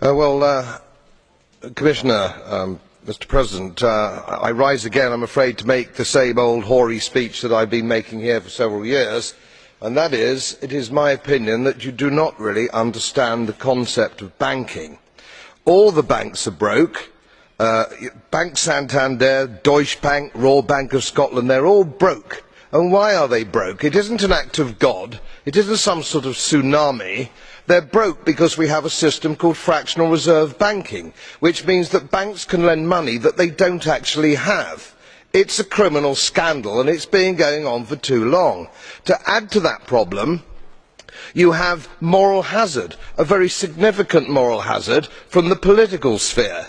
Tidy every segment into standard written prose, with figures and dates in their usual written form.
Commissioner, Mr. President, I rise again, I am afraid, to make the same old hoary speech that I have been making here for several years, and that is, it is my opinion that you do not really understand the concept of banking. All the banks are broke. Bank Santander, Deutsche Bank, Royal Bank of Scotland, they are all broke. And why are they broke? It isn't an act of God. It isn't some sort of tsunami. They are broke because we have a system called fractional reserve banking, which means that banks can lend money that they don't actually have. It's a criminal scandal, and it's been going on for too long. To add to that problem, you have moral hazard, a very significant moral hazard from the political sphere.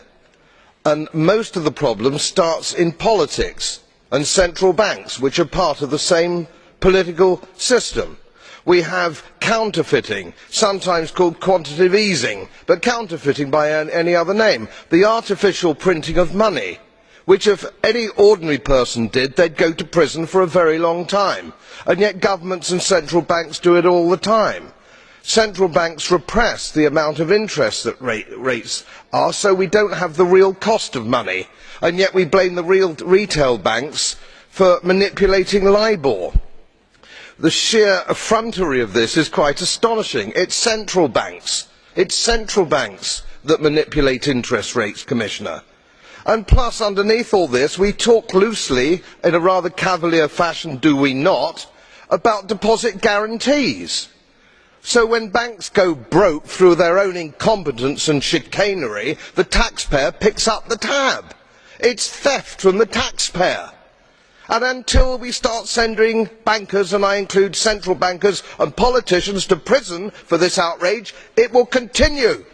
And most of the problem starts in politics and central banks, which are part of the same political system. We have counterfeiting, sometimes called quantitative easing, but counterfeiting by any other name. The artificial printing of money, which if any ordinary person did, they'd go to prison for a very long time. And yet governments and central banks do it all the time. Central banks repress the amount of interest that rates are, so we don't have the real cost of money. And yet we blame the retail banks for manipulating LIBOR. The sheer effrontery of this is quite astonishing. It's central banks that manipulate interest rates, Commissioner. And plus, underneath all this, we talk loosely, in a rather cavalier fashion, do we not, about deposit guarantees. So when banks go broke through their own incompetence and chicanery, the taxpayer picks up the tab. It's theft from the taxpayer. And until we start sending bankers, and I include central bankers and politicians, to prison for this outrage, it will continue.